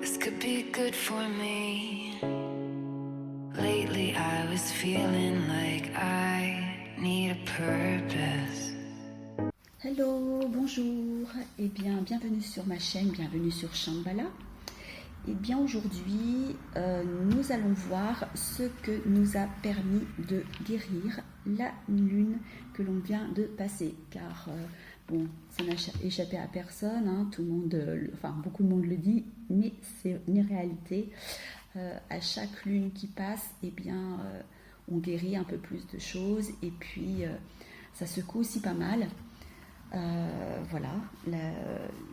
This could be good for me. Lately I was feeling like I need a purpose. Hello, bonjour, et bien bienvenue sur ma chaîne, bienvenue sur Shambhala. Et bien aujourd'hui, nous allons voir ce que nous a permis de guérir la lune que l'on vient de passer. Car bon, ça n'a échappé à personne, hein, tout le monde, beaucoup de monde le dit, mais c'est une réalité. À chaque lune qui passe, eh bien, on guérit un peu plus de choses et puis ça secoue aussi pas mal. Voilà,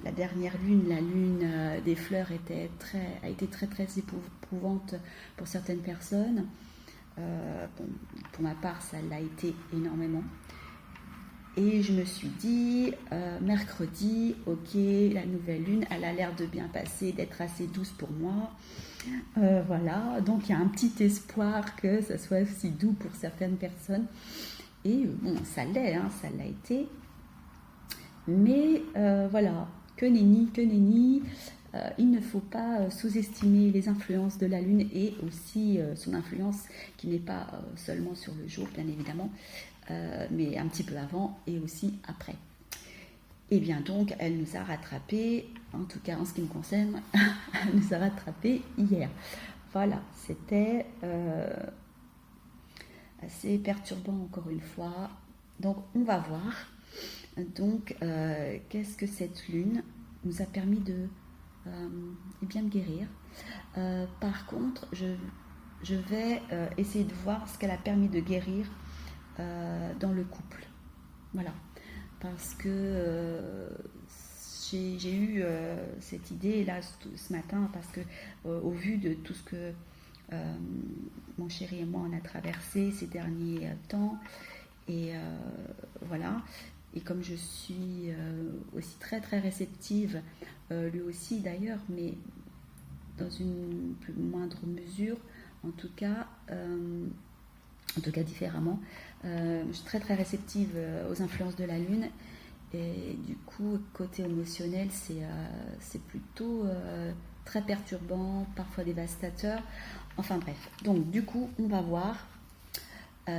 la dernière lune, la lune des fleurs, a été très éprouvante pour certaines personnes. Bon, pour ma part, ça l'a été énormément. Et je me suis dit, mercredi, ok, la nouvelle lune, elle a l'air de bien passer, d'être assez douce pour moi. Voilà, donc il y a un petit espoir que ça soit aussi doux pour certaines personnes. Et bon, ça l'est, hein, ça l'a été. Mais voilà, que nenni, il ne faut pas sous-estimer les influences de la Lune et aussi son influence qui n'est pas seulement sur le jour, bien évidemment, mais un petit peu avant et aussi après. Et bien donc, elle nous a rattrapés, en tout cas en ce qui me concerne, elle nous a rattrapés hier. Voilà, c'était assez perturbant encore une fois. Donc on va voir. Donc, qu'est-ce que cette lune nous a permis de bien me guérir. Par contre, je vais essayer de voir ce qu'elle a permis de guérir dans le couple. Voilà. Parce que j'ai eu cette idée là ce matin, parce que au vu de tout ce que mon chéri et moi on a traversé ces derniers temps, et voilà. Et comme je suis aussi très réceptive, lui aussi d'ailleurs, mais dans une plus moindre mesure, en tout cas différemment, je suis très réceptive aux influences de la Lune. Et du coup, côté émotionnel, c'est plutôt très perturbant, parfois dévastateur. Enfin bref, donc du coup, on va voir.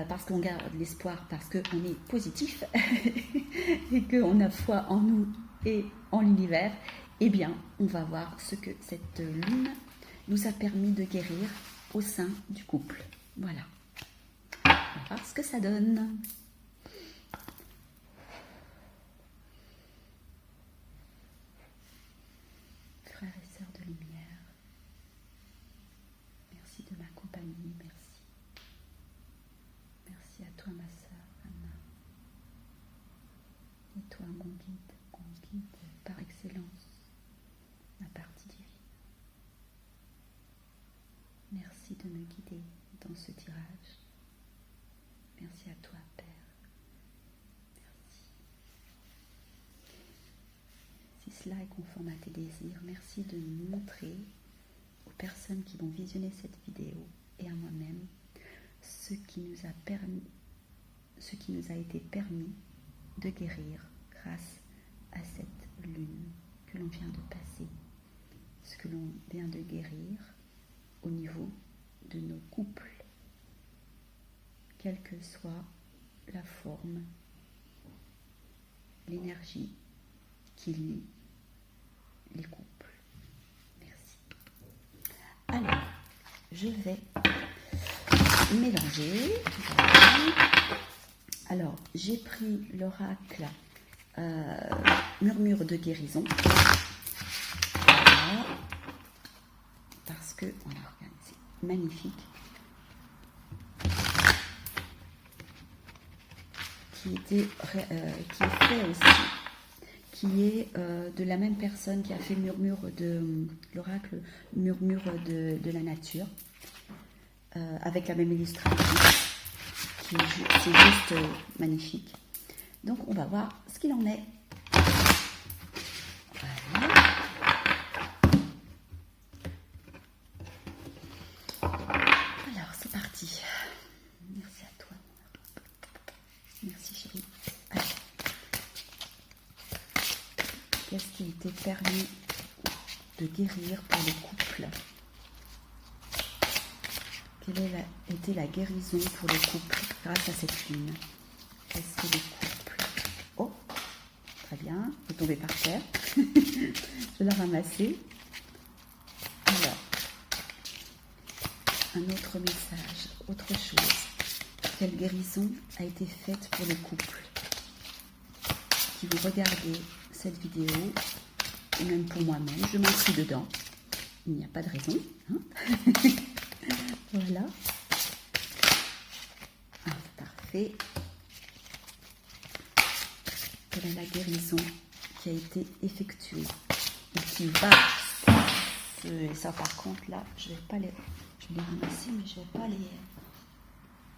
Parce qu'on garde l'espoir, parce qu'on est positif et qu'on a foi en nous et en l'univers, eh bien, on va voir ce que cette lune nous a permis de guérir au sein du couple. Voilà. On va voir ce que ça donne. Frères et sœurs de lumière, merci de m'accompagner, merci. Merci à toi, ma sœur Anna. Et toi, mon guide par excellence, ma partie divine. Merci de me guider dans ce tirage. Merci à toi, Père. Merci. Si cela est conforme à tes désirs, merci de nous montrer aux personnes qui vont visionner cette vidéo et à moi-même ce qui nous a été permis de guérir grâce à cette lune que l'on vient de passer, ce que l'on vient de guérir au niveau de nos couples, quelle que soit la forme, l'énergie qui lie les couples. Merci. Alors, je vais mélanger. Voilà. Alors, j'ai pris l'oracle Murmure de guérison. Voilà. Parce que, voilà, regardez, c'est magnifique. Qui est fait aussi, qui est de la même personne qui a fait l'oracle Murmure de la nature. Avec la même illustration, c'est juste magnifique. Donc on va voir ce qu'il en est. Voilà. Alors c'est parti. Merci à toi. Merci chérie. Alors, qu'est-ce qui t'est permis de guérir pour les couples. Quelle était la guérison pour les couples grâce à cette lune? Qu'est-ce que les couples? Oh, très bien, vous tombez par terre. Je vais la ramasser. Alors, un autre message, autre chose. Quelle guérison a été faite pour les couples qui vous regardez cette vidéo, et même pour moi-même, je m'inscris dedans. Il n'y a pas de raison. Hein. Voilà. Ah, parfait. Quelle est la guérison qui a été effectuée et qui va... Et ça, par contre, là, je vais pas les... Je vais les ramasser, mais je vais pas les...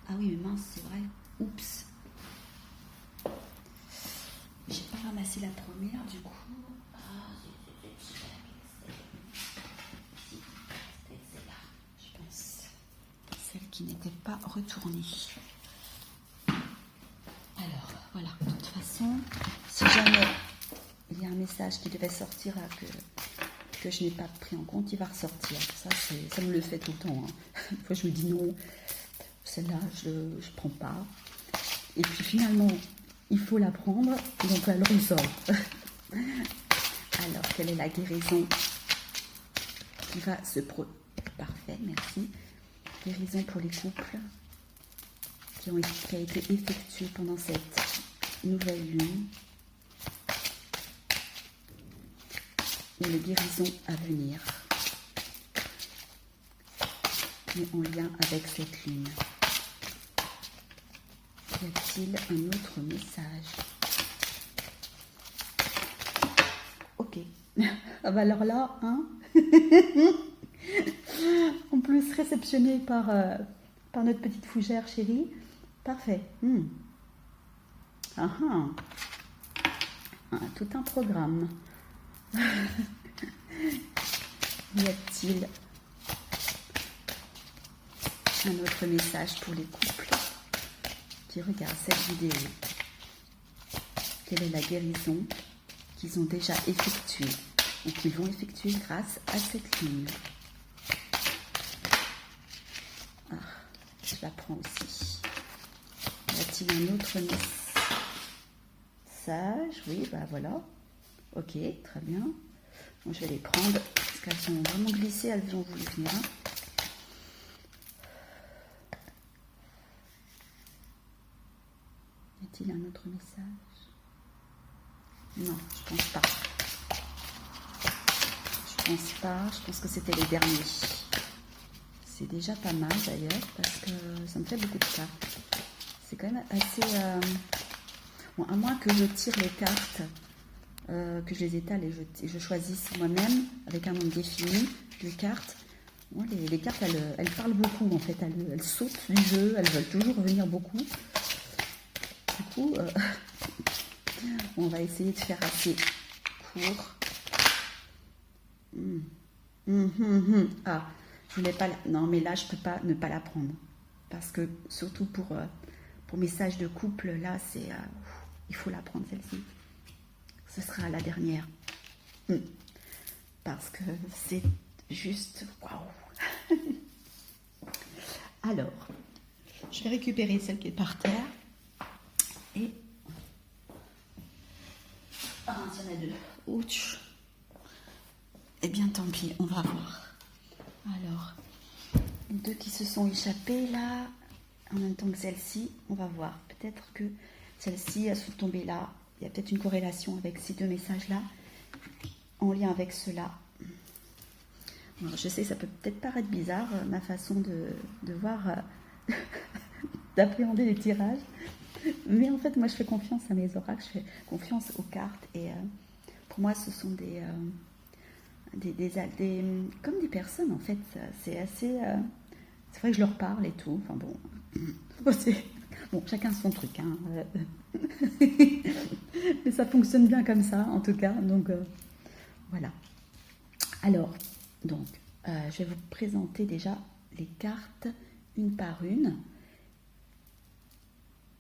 Ah oui, mais mince, c'est vrai. Oups. J'ai pas ramassé la première, du coup. Ah, c'était celle-là, je pense. Celle qui n'était pas retournée. Alors, voilà. De toute façon, si jamais il y a un message qui devait sortir là, que je n'ai pas pris en compte, il va ressortir. Ça me le fait tout le temps. Hein. Une fois, je me dis non, celle-là, je ne prends pas. Et puis finalement, il faut la prendre, donc elle ressort. Alors, quelle est la guérison qui va se produire? Parfait, merci. Guérison pour les couples qui a été effectuée pendant cette nouvelle lune. Et les guérisons à venir. Mais en lien avec cette lune. Y a-t-il un autre message? Ok. Ah bah alors là, hein. En plus réceptionné par notre petite fougère chérie. Parfait. Ah, ah. Ah, tout un programme. Y a-t-il un autre message pour les couples qui regardent cette vidéo? Quelle est la guérison qu'ils ont déjà effectuée ou qu'ils vont effectuer grâce à cette lune? Ah, je la prends aussi. Y a-t-il un autre message? Oui, bah voilà. Ok, très bien. Bon, je vais les prendre parce qu'elles sont vraiment glissées, elles ont voulu venir. Y a-t-il un autre message? Non, je pense pas. Je pense que c'était les derniers. C'est déjà pas mal d'ailleurs parce que ça me fait beaucoup de cartes. C'est quand même assez... Bon, à moins que je tire les cartes, que je les étale et je choisisse moi-même avec un nombre défini de cartes. Bon, les cartes, elles parlent beaucoup en fait. Elles sautent du jeu, elles veulent toujours revenir beaucoup. Du coup, on va essayer de faire assez court. Ah, je voulais pas... Non, mais là, je peux pas ne pas la prendre. Parce que, surtout pour message de couple, là, c'est... il faut la prendre, celle-ci. Ce sera la dernière. Parce que c'est juste... Waouh. Alors, je vais récupérer celle qui est par terre. Et... Ah, il y en a deux. Ouch. Eh bien, tant pis, on va voir. Alors, les deux qui se sont échappées là, en même temps que celle-ci, on va voir. Peut-être que celle-ci, elles sont tombées là. Il y a peut-être une corrélation avec ces deux messages-là, en lien avec ceux-là. Alors, je sais, ça peut peut-être paraître bizarre, ma façon de voir, d'appréhender les tirages. Mais en fait, moi, je fais confiance à mes oracles, je fais confiance aux cartes. Et pour moi, ce sont comme des personnes, en fait. C'est assez... c'est vrai que je leur parle et tout. Enfin bon, bon, chacun son truc. Hein. Mais ça fonctionne bien comme ça, en tout cas. Donc, voilà. Alors, donc, je vais vous présenter déjà les cartes une par une.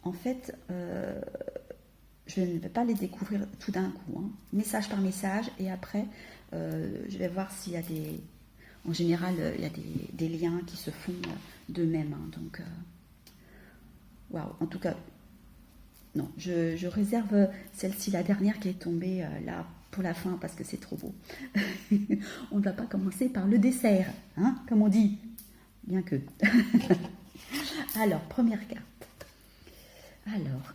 En fait, je ne vais pas les découvrir tout d'un coup, hein, message par message, et après, je vais voir s'il y a des... En général, il y a des liens qui se font d'eux-mêmes. Hein, donc, waouh, en tout cas, non, je réserve celle-ci, la dernière qui est tombée là pour la fin parce que c'est trop beau. On ne va pas commencer par le dessert, hein, comme on dit, bien que. Alors, première carte. Alors,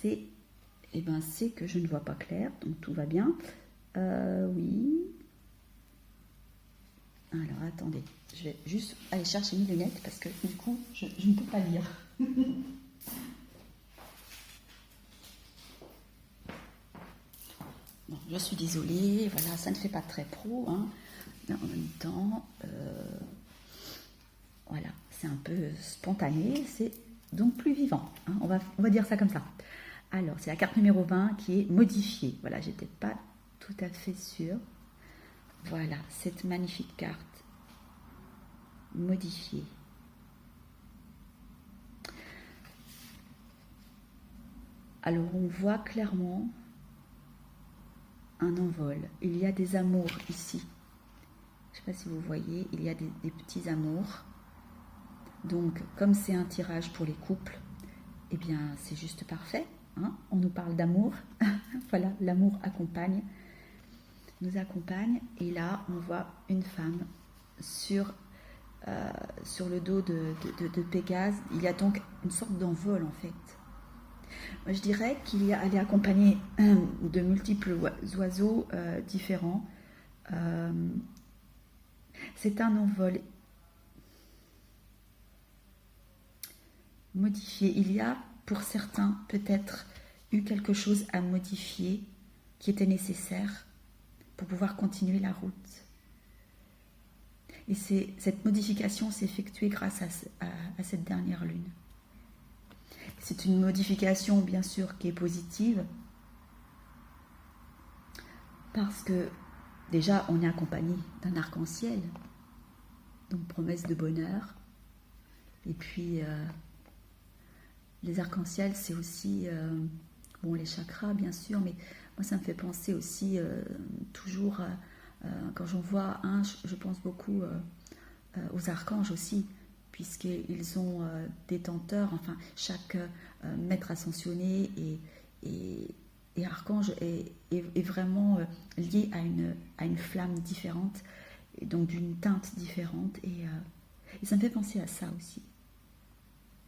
c'est que je ne vois pas clair, donc tout va bien. Oui. Alors, attendez, je vais juste aller chercher mes lunettes parce que du coup, je ne peux pas lire. Bon, je suis désolée, voilà, ça ne fait pas très pro, hein. Mais en même temps, voilà, c'est un peu spontané, c'est donc plus vivant, hein, on va dire ça comme ça. Alors, c'est la carte numéro 20 qui est modifiée. Voilà, j'étais pas tout à fait sûre. Voilà, cette magnifique carte modifiée. Alors, on voit clairement un envol. Il y a des amours ici. Je ne sais pas si vous voyez, il y a des petits amours. Donc, comme c'est un tirage pour les couples, eh bien, c'est juste parfait. Hein, on nous parle d'amour. Voilà, l'amour accompagne, nous accompagne. Et là, on voit une femme sur le dos de Pégase. Il y a donc une sorte d'envol, en fait. Moi, je dirais qu'elle est accompagnée de multiples oiseaux différents. C'est un envol modifié. Il y a, pour certains, peut-être eu quelque chose à modifier qui était nécessaire pour pouvoir continuer la route. Et cette modification s'est effectuée grâce à cette dernière lune. C'est une modification, bien sûr, qui est positive, parce que déjà, on est accompagné d'un arc-en-ciel, donc promesse de bonheur. Et puis, les arcs-en-ciel, c'est aussi, bon, les chakras, bien sûr, mais moi, ça me fait penser aussi toujours, quand j'en vois un, je pense beaucoup aux archanges aussi, puisqu'ils ont des tenteurs, enfin, chaque maître ascensionné et archange est vraiment lié à une flamme différente, et donc d'une teinte différente, et ça me fait penser à ça aussi.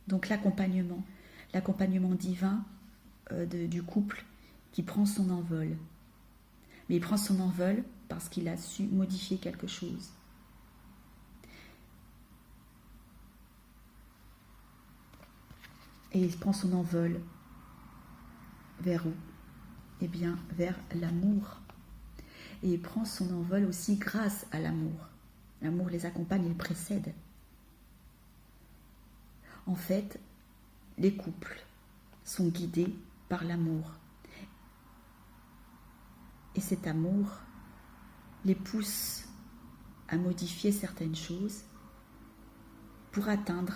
Donc l'accompagnement divin du couple qui prend son envol. Mais il prend son envol parce qu'il a su modifier quelque chose. Et il prend son envol vers où? Eh bien, vers l'amour. Et il prend son envol aussi grâce à l'amour. L'amour les accompagne, il précède. En fait, les couples sont guidés par l'amour. Et cet amour les pousse à modifier certaines choses pour atteindre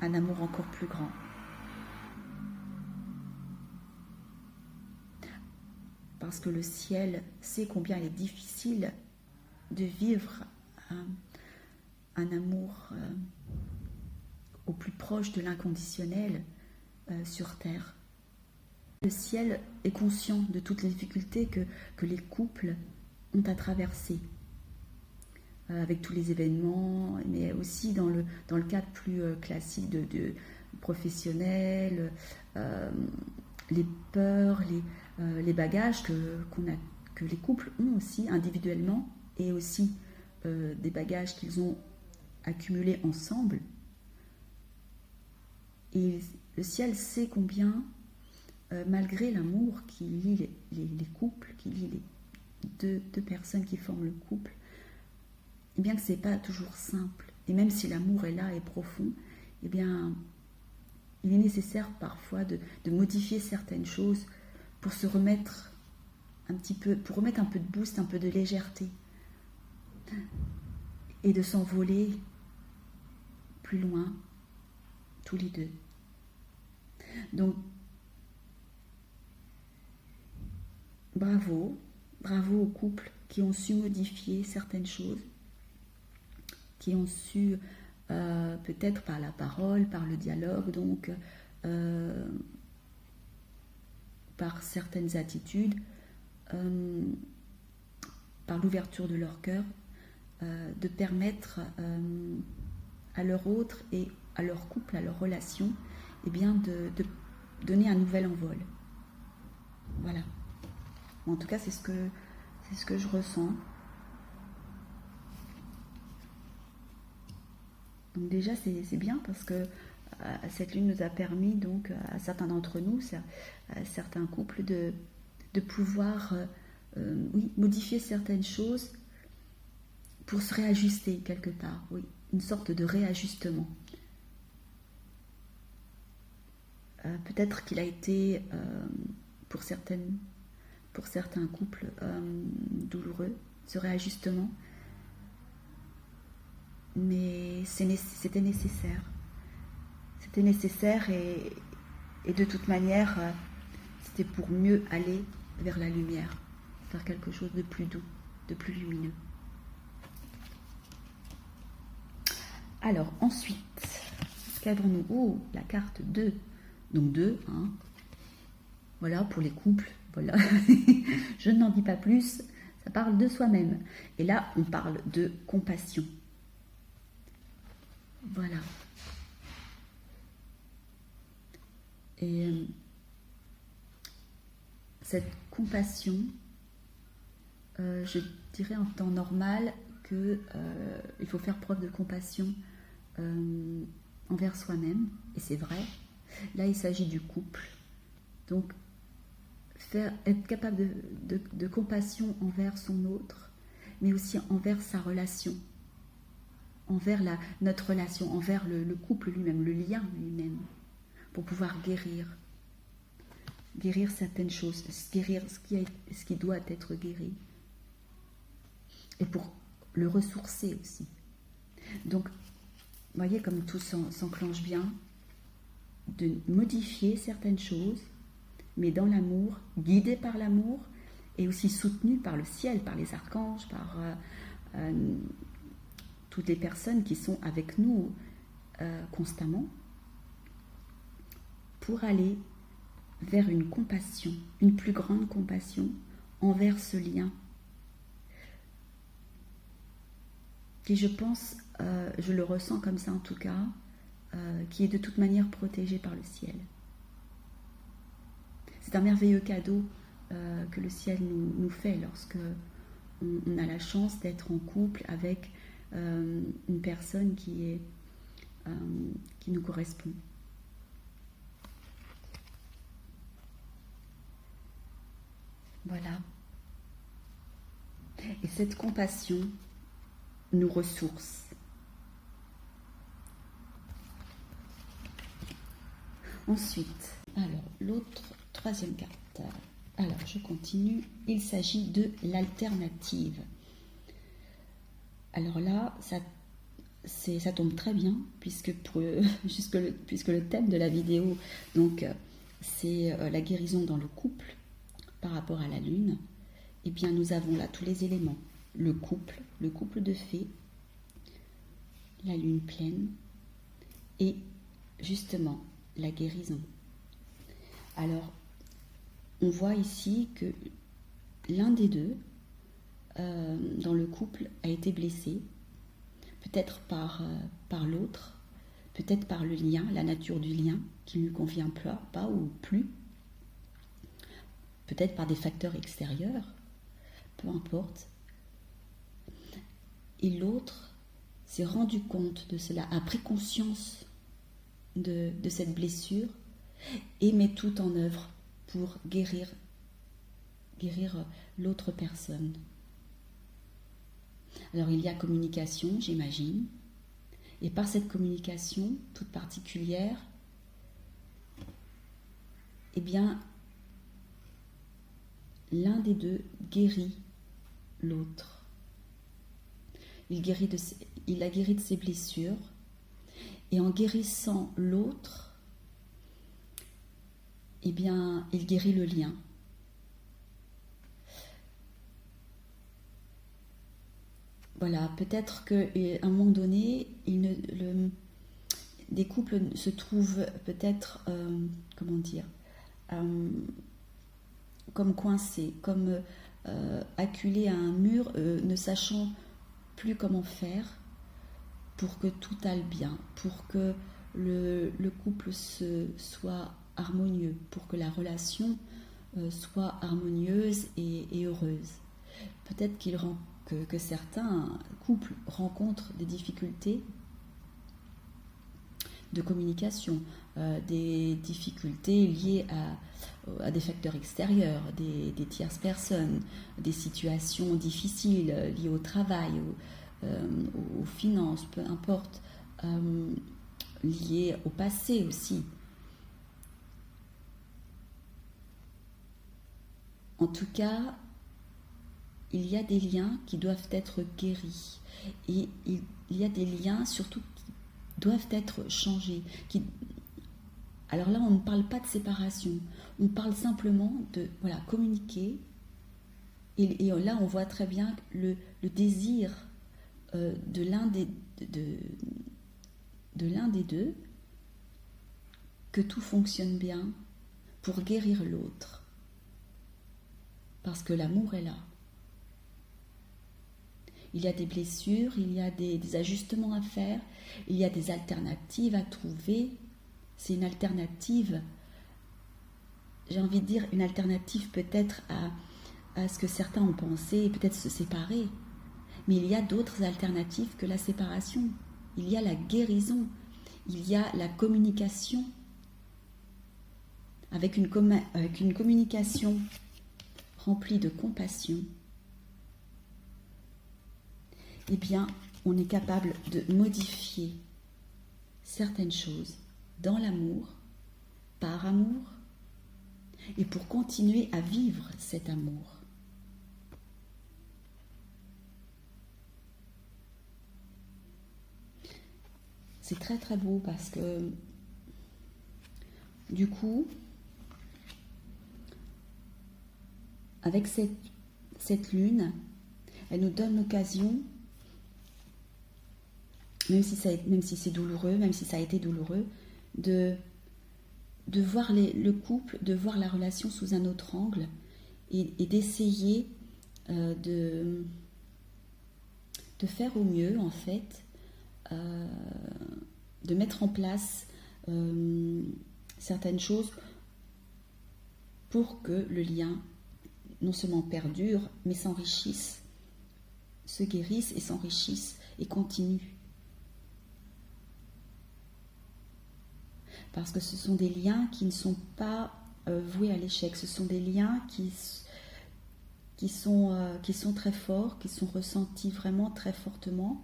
un amour encore plus grand. Parce que le ciel sait combien il est difficile de vivre un amour au plus proche de l'inconditionnel sur Terre. Le ciel est conscient de toutes les difficultés que les couples ont à traverser, avec tous les événements, mais aussi dans le cadre plus classique de professionnel, les peurs, les bagages que les couples ont aussi individuellement, et aussi des bagages qu'ils ont accumulés ensemble. Et le ciel sait combien, malgré l'amour qui lie les couples, qui lie les deux personnes qui forment le couple, et bien que ce n'est pas toujours simple, et même si l'amour est là et profond, eh bien, il est nécessaire parfois de modifier certaines choses pour se remettre pour remettre un peu de boost, un peu de légèreté, et de s'envoler plus loin, tous les deux. Donc, bravo, bravo aux couples qui ont su modifier certaines choses, qui ont su, peut-être par la parole, par le dialogue, donc par certaines attitudes, par l'ouverture de leur cœur, de permettre à leur autre et à leur couple, à leur relation, eh bien de donner un nouvel envol. Voilà. En tout cas, c'est ce que je ressens. Donc déjà, c'est bien parce que cette lune nous a permis, donc, à certains d'entre nous, à certains couples, de pouvoir oui, modifier certaines choses pour se réajuster quelque part. Oui, une sorte de réajustement. Peut-être qu'il a été, pour certains couples, douloureux, ce réajustement. Mais c'était nécessaire. C'était nécessaire et de toute manière, c'était pour mieux aller vers la lumière, faire quelque chose de plus doux, de plus lumineux. Alors ensuite, qu'avons-nous? Oh, la carte 2. Donc 2, hein. Voilà, pour les couples, voilà. Je n'en dis pas plus, ça parle de soi-même. Et là, on parle de compassion. Voilà. Et cette compassion, je dirais en temps normal qu'il faut faire preuve de compassion envers soi-même, et c'est vrai. Là, il s'agit du couple. Donc, être capable de compassion envers son autre, mais aussi envers sa relation, envers notre relation, envers le couple lui-même, le lien lui-même, pour pouvoir guérir certaines choses, guérir ce qui doit être guéri, et pour le ressourcer aussi. Donc, vous voyez comme tout s'enclenche bien, de modifier certaines choses, mais dans l'amour, guidé par l'amour, et aussi soutenu par le ciel, par les archanges, par toutes les personnes qui sont avec nous constamment, pour aller vers une compassion, une plus grande compassion envers ce lien qui, je pense, je le ressens comme ça en tout cas, qui est de toute manière protégé par le ciel. C'est un merveilleux cadeau que le ciel nous fait lorsque on a la chance d'être en couple avec une personne qui nous correspond. Voilà. Et cette compassion nous ressource. Ensuite, alors troisième carte. Alors, je continue. Il s'agit de l'alternative. Alors là, ça tombe très bien, puisque le thème de la vidéo, donc, c'est la guérison dans le couple par rapport à la lune. Eh bien, nous avons là tous les éléments. Le couple de fées, la lune pleine et justement la guérison. Alors, on voit ici que l'un des deux dans le couple a été blessé, peut-être par l'autre, peut-être par le lien, la nature du lien qui ne lui convient pas ou plus, peut-être par des facteurs extérieurs, peu importe. Et l'autre s'est rendu compte de cela, a pris conscience de cette blessure et met tout en œuvre pour guérir l'autre personne. Alors il y a communication, j'imagine, et par cette communication toute particulière, eh bien, l'un des deux guérit l'autre. Il a guéri de ses blessures, et en guérissant l'autre, eh bien, il guérit le lien. voilà, peut-être qu'à un moment donné, des couples se trouvent peut-être, comment dire, comme coincés, comme acculés à un mur, ne sachant plus comment faire pour que tout aille bien, pour que le couple soit harmonieux, pour que la relation soit harmonieuse et heureuse. Peut-être que certains couples rencontrent des difficultés de communication, des difficultés liées à des facteurs extérieurs, des tierces personnes, des situations difficiles liées au travail, aux finances, peu importe, liées au passé aussi. En tout cas, il y a des liens qui doivent être guéris. Et il y a des liens surtout qui doivent être changés. Alors là, on ne parle pas de séparation. On parle simplement de communiquer. Et là, on voit très bien le désir de l'un des deux que tout fonctionne bien pour guérir l'autre. Parce que l'amour est là. Il y a des blessures, il y a des ajustements à faire, il y a des alternatives à trouver. C'est une alternative, j'ai envie de dire, une alternative peut-être à ce que certains ont pensé, peut-être se séparer. Mais il y a d'autres alternatives que la séparation. Il y a la guérison, il y a la communication. Avec une communication remplie de compassion, eh bien, on est capable de modifier certaines choses dans l'amour, par amour, et pour continuer à vivre cet amour. C'est très très beau parce que du coup, avec cette lune, elle nous donne l'occasion, même si c'est douloureux, même si ça a été douloureux, de voir le couple, de voir la relation sous un autre angle et d'essayer de faire au mieux, en fait, de mettre en place certaines choses pour que le lien non seulement perdure, mais s'enrichisse, se guérisse et s'enrichisse et continue. Parce que ce sont des liens qui ne sont pas voués à l'échec, ce sont des liens qui sont très forts, qui sont ressentis vraiment très fortement,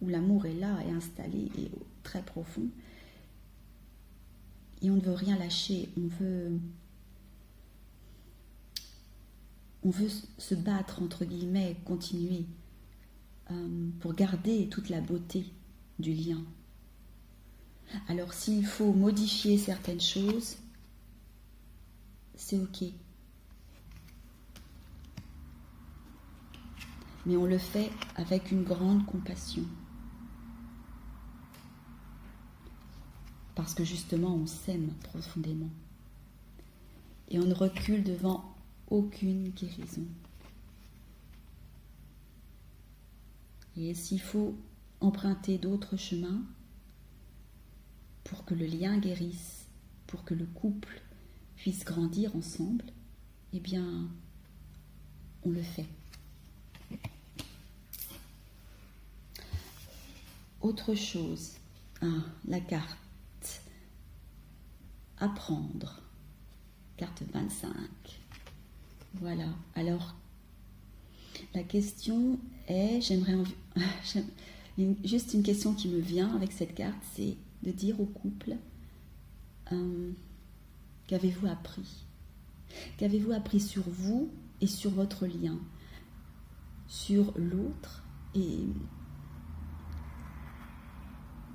où l'amour est là, est installé et très profond. Et on ne veut rien lâcher, on veut se battre, entre guillemets, continuer pour garder toute la beauté du lien. Alors s'il faut modifier certaines choses, c'est ok. Mais on le fait avec une grande compassion. Parce que justement, on s'aime profondément. Et on ne recule devant aucune guérison. Et s'il faut emprunter d'autres chemins pour que le lien guérisse, pour que le couple puisse grandir ensemble, eh bien, on le fait. Autre chose, la carte. Apprendre. Carte 25. Voilà. Alors, la question est, juste une question qui me vient avec cette carte, c'est de dire au couple, qu'avez-vous appris? Qu'avez-vous appris sur vous et sur votre lien, sur l'autre, et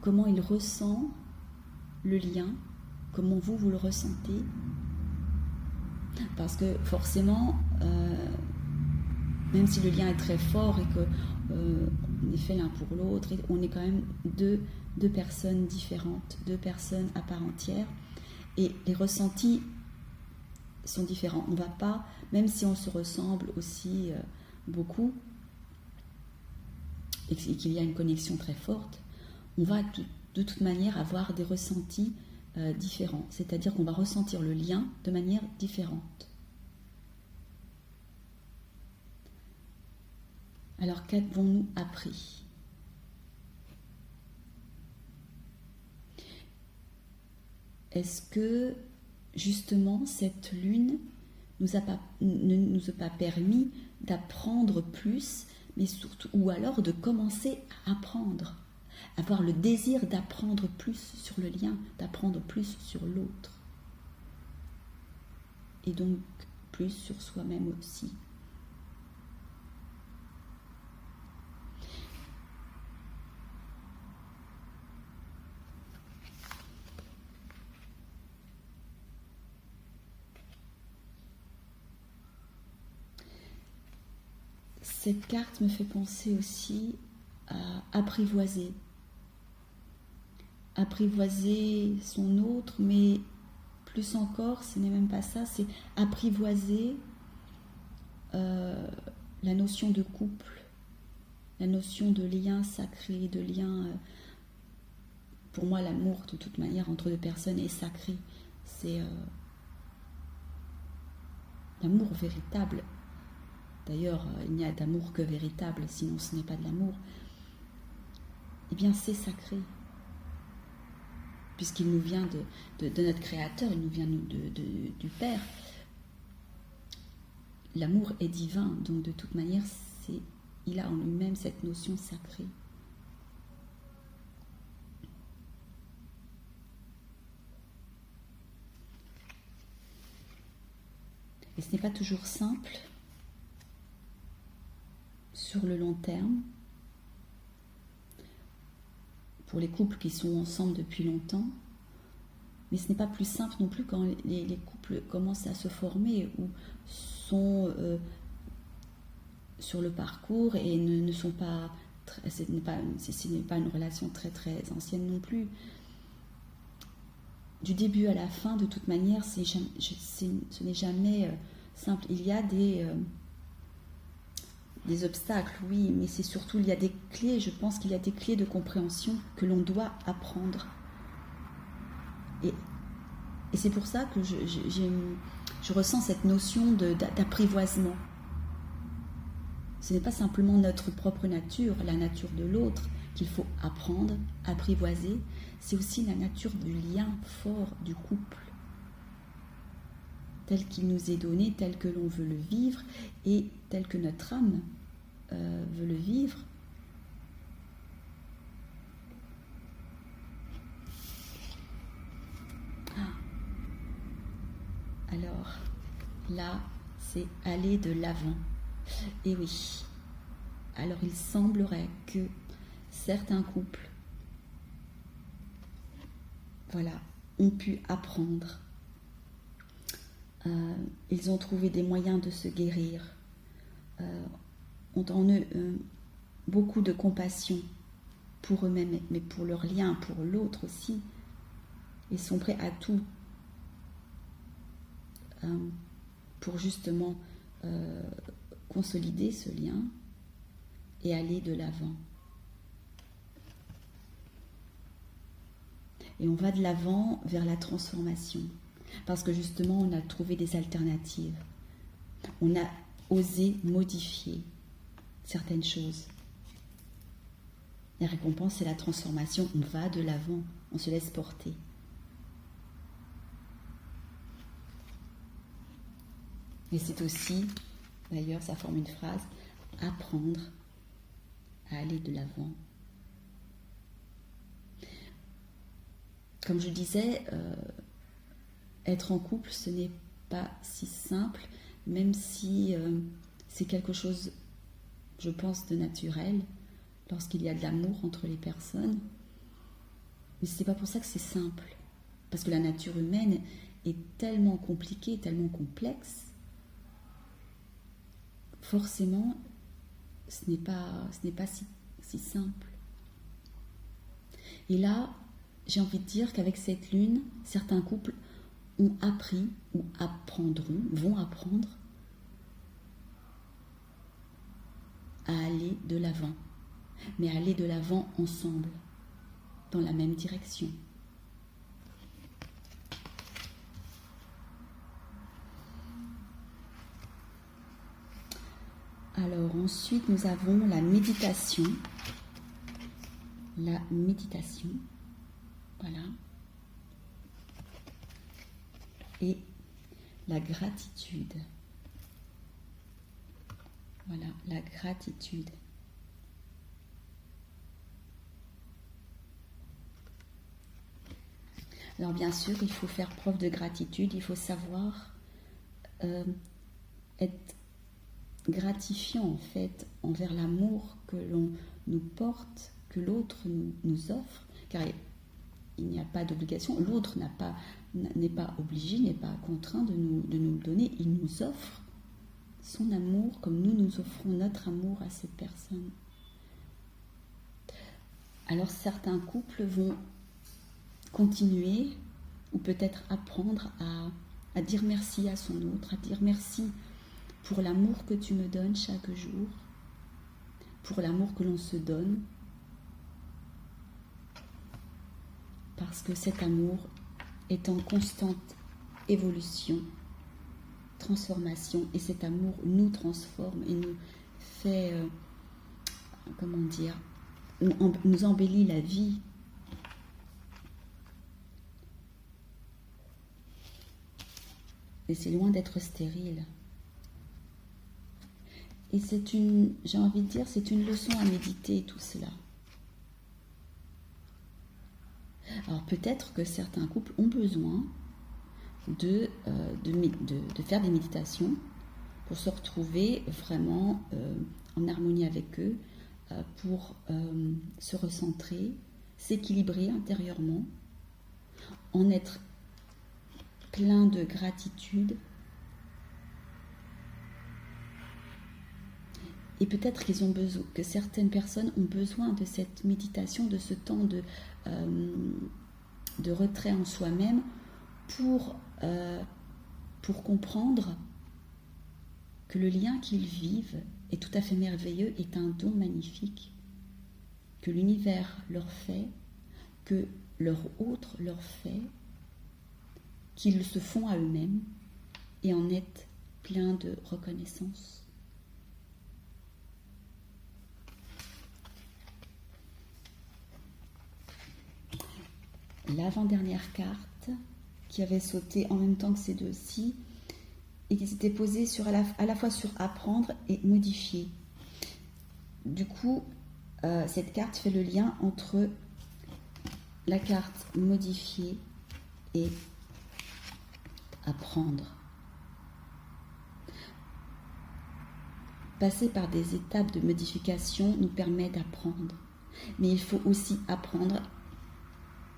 comment il ressent le lien, comment vous le ressentez? Parce que forcément, même si le lien est très fort et que on est fait l'un pour l'autre, et on est quand même deux personnes différentes, deux personnes à part entière, et les ressentis sont différents. On va pas, même si on se ressemble aussi beaucoup, et qu'il y a une connexion très forte, on va de toute manière avoir des ressentis différents, c'est-à-dire qu'on va ressentir le lien de manière différente. Alors qu'avons-nous appris? Est-ce que justement cette lune ne nous a pas permis d'apprendre plus, mais surtout, ou alors de commencer à apprendre, avoir le désir d'apprendre plus sur le lien, d'apprendre plus sur l'autre, et donc plus sur soi-même aussi. Cette carte me fait penser aussi à apprivoiser. Apprivoiser son autre, mais plus encore, ce n'est même pas ça, c'est apprivoiser la notion de couple, la notion de lien sacré, de lien... pour moi, l'amour, de toute manière, entre deux personnes est sacré. C'est l'amour véritable. D'ailleurs, il n'y a d'amour que véritable, sinon ce n'est pas de l'amour. Eh bien, c'est sacré. Puisqu'il nous vient de notre Créateur, il nous vient du Père. L'amour est divin, donc de toute manière, il a en lui-même cette notion sacrée. Et ce n'est pas toujours simple sur le long terme, pour les couples qui sont ensemble depuis longtemps, mais ce n'est pas plus simple non plus quand les couples commencent à se former ou sont sur le parcours et ne sont pas... Ce n'est pas une relation très très ancienne non plus. Du début à la fin, de toute manière, ce n'est jamais simple. Il y a des obstacles, oui, mais c'est surtout, il y a des clés, je pense qu'il y a des clés de compréhension que l'on doit apprendre. Et c'est pour ça que je ressens cette notion d'apprivoisement. Ce n'est pas simplement notre propre nature, la nature de l'autre, qu'il faut apprendre, apprivoiser, c'est aussi la nature du lien fort du couple, tel qu'il nous est donné, tel que l'on veut le vivre et tel que notre âme veut le vivre. Alors, là, c'est aller de l'avant. Et oui, alors il semblerait que certains couples, voilà, ont pu apprendre. Ils ont trouvé des moyens de se guérir, ont en eux beaucoup de compassion pour eux-mêmes, mais pour leur lien, pour l'autre aussi. Ils sont prêts à tout pour justement consolider ce lien et aller de l'avant. Et on va de l'avant vers la transformation, parce que justement on a trouvé des alternatives. On a osé modifier certaines choses. La récompense, c'est la transformation. On va de l'avant, on se laisse porter. Et c'est aussi, d'ailleurs, ça forme une phrase, apprendre à aller de l'avant. Comme je disais, être en couple, ce n'est pas si simple, même si c'est quelque chose, je pense, de naturel, lorsqu'il y a de l'amour entre les personnes. Mais ce n'est pas pour ça que c'est simple, parce que la nature humaine est tellement compliquée, tellement complexe, forcément, ce n'est pas si simple. Et là, j'ai envie de dire qu'avec cette lune, certains couples ont appris ou vont apprendre à aller de l'avant, mais à aller de l'avant ensemble, dans la même direction. Alors ensuite, nous avons la méditation. La méditation, voilà. Et la gratitude. Voilà, la gratitude. Alors bien sûr, il faut faire preuve de gratitude, il faut savoir être gratifiant en fait envers l'amour que l'on nous porte, que l'autre nous offre, car il n'y a pas d'obligation, l'autre n'est pas obligé, n'est pas contraint de nous le donner, il nous offre son amour comme nous offrons notre amour à cette personne. Alors certains couples vont continuer ou peut-être apprendre à dire merci à son autre, à dire merci pour l'amour que tu me donnes chaque jour, pour l'amour que l'on se donne, parce que cet amour est en constante évolution, transformation, et cet amour nous transforme et nous fait, nous embellit la vie. Et c'est loin d'être stérile. Et j'ai envie de dire, c'est une leçon à méditer tout cela. Alors peut-être que certains couples ont besoin de faire des méditations pour se retrouver vraiment en harmonie avec eux, pour se recentrer, s'équilibrer intérieurement, en être plein de gratitude. Et peut-être que certaines personnes ont besoin de cette méditation, de ce temps de retrait en soi-même pour comprendre que le lien qu'ils vivent est tout à fait merveilleux, est un don magnifique, que l'univers leur fait, que leur autre leur fait, qu'ils se font à eux-mêmes, et en être plein de reconnaissance. L'avant-dernière carte qui avait sauté en même temps que ces deux-ci et qui s'était posée à la fois sur apprendre et modifier. Du coup, cette carte fait le lien entre la carte modifier et apprendre. Passer par des étapes de modification nous permet d'apprendre, mais il faut aussi apprendre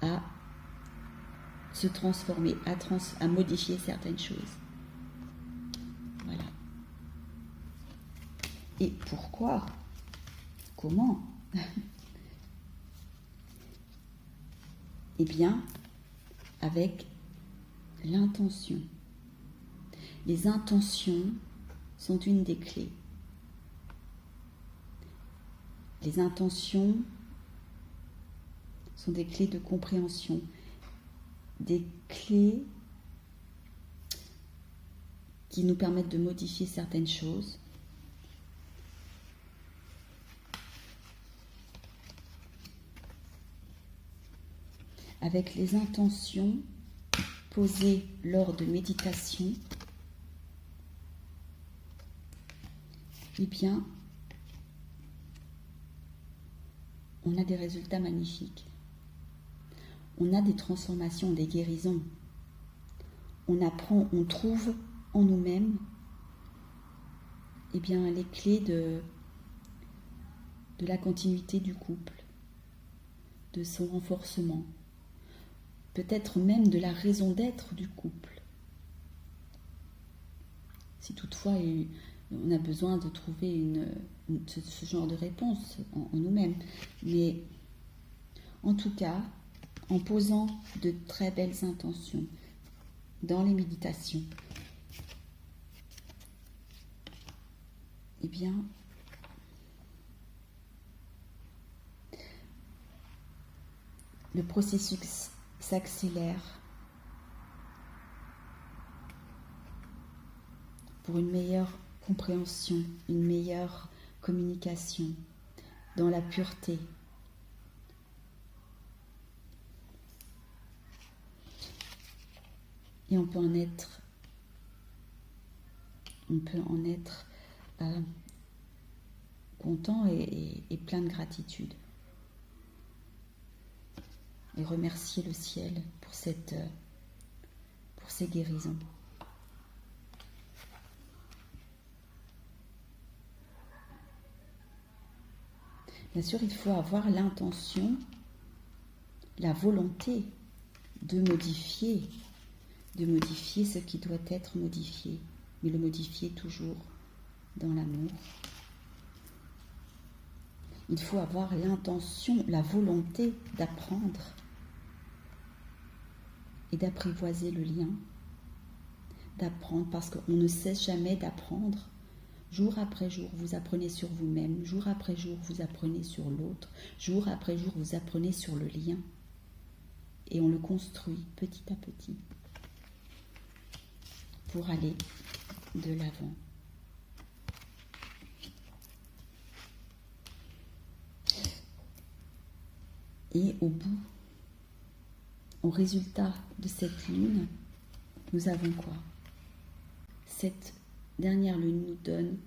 à se transformer, à modifier certaines choses. Voilà. Et pourquoi ? Comment ? Eh bien, avec l'intention. Les intentions sont une des clés. Les intentions sont des clés de compréhension, des clés qui nous permettent de modifier certaines choses. Avec les intentions posées lors de méditation, eh bien, on a des résultats magnifiques. On a des transformations, des guérisons. On apprend, on trouve en nous-mêmes eh bien, les clés de la continuité du couple, de son renforcement, peut-être même de la raison d'être du couple. Si toutefois on a besoin de trouver ce genre de réponse en nous-mêmes. Mais en tout cas, en posant de très belles intentions dans les méditations, eh bien, le processus s'accélère pour une meilleure compréhension, une meilleure communication dans la pureté. Et on peut en être content et plein de gratitude. Et remercier le ciel pour ces guérisons. Bien sûr, il faut avoir l'intention, la volonté de modifier ce qui doit être modifié, mais le modifier toujours dans l'amour. Il faut avoir l'intention, la volonté d'apprendre et d'apprivoiser le lien, d'apprendre parce qu'on ne cesse jamais d'apprendre. Jour après jour, vous apprenez sur vous-même, jour après jour, vous apprenez sur l'autre, jour après jour, vous apprenez sur le lien. Et on le construit petit à petit pour aller de l'avant. Et au bout, au résultat de cette lune, nous avons quoi? Cette dernière lune nous donne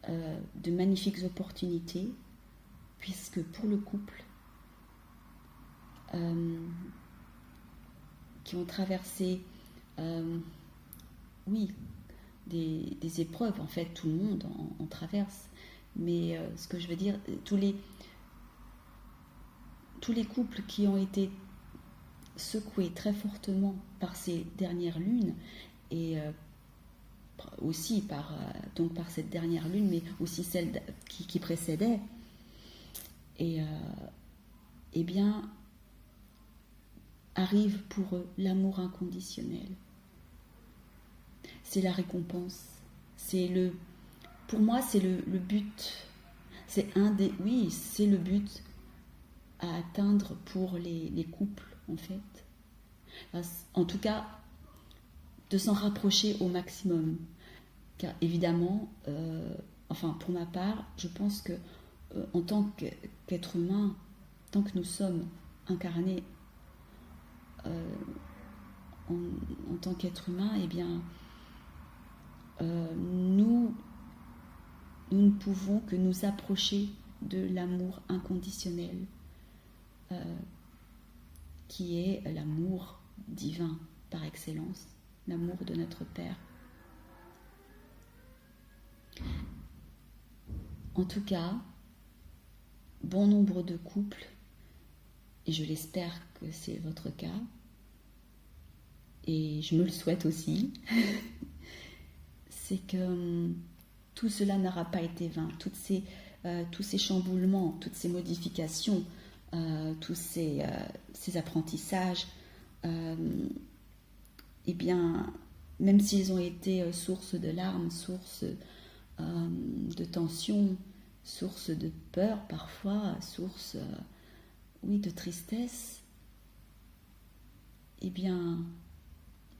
de magnifiques opportunités, puisque pour le couple qui ont traversé des épreuves, en fait tout le monde en traverse, mais ce que je veux dire, tous les couples qui ont été secoués très fortement par ces dernières lunes, et aussi par cette dernière lune, mais aussi celle qui précédait, et eh bien arrive pour eux l'amour inconditionnel. C'est la récompense. Pour moi, c'est le but. C'est c'est le but à atteindre pour les couples, en fait. En tout cas, de s'en rapprocher au maximum. Car évidemment, pour ma part, je pense que en tant qu'être humain, tant que nous sommes incarnés en tant qu'être humain, eh bien, nous ne pouvons que nous approcher de l'amour inconditionnel, qui est l'amour divin par excellence, l'amour de notre Père. En tout cas, bon nombre de couples, et je l'espère que c'est votre cas, et je me le souhaite aussi, c'est que tout cela n'aura pas été vain. Tous ces chamboulements, toutes ces modifications, tous ces apprentissages, eh bien, même s'ils ont été source de larmes, source de tension, source de peur parfois, source de tristesse, eh bien,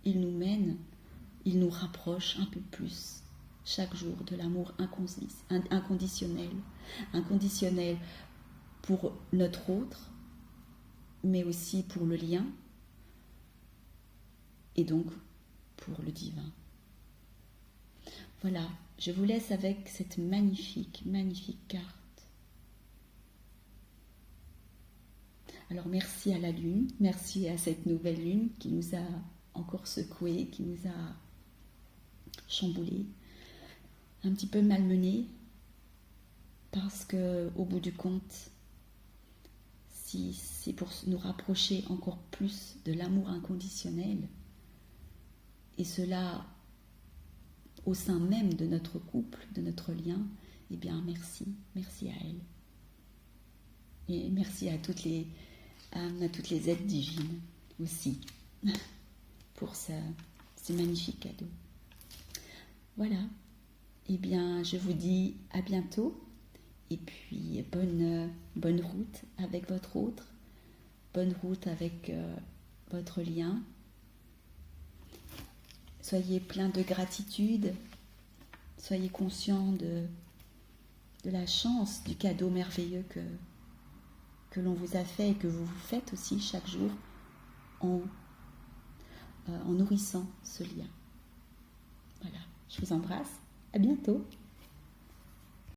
ils nous mènent, ils nous rapprochent un peu plus chaque jour de l'amour inconditionnel pour notre autre, mais aussi pour le lien, et donc pour le divin. Voilà, je vous laisse avec cette magnifique, magnifique carte. Alors merci à la lune, merci à cette nouvelle lune qui nous a encore secoués, qui nous a chamboulés, un petit peu malmenés, parce que au bout du compte, si c'est pour nous rapprocher encore plus de l'amour inconditionnel, et cela au sein même de notre couple, de notre lien, eh bien merci, merci à elle. Et merci à toutes les aides divines aussi pour ce magnifique cadeau. Voilà, eh bien je vous dis à bientôt et puis bonne route avec votre autre, bonne route avec votre lien. Soyez plein de gratitude, soyez conscient de la chance, du cadeau merveilleux que l'on vous a fait et que vous vous faites aussi chaque jour en nourrissant ce lien. Voilà, je vous embrasse, à bientôt.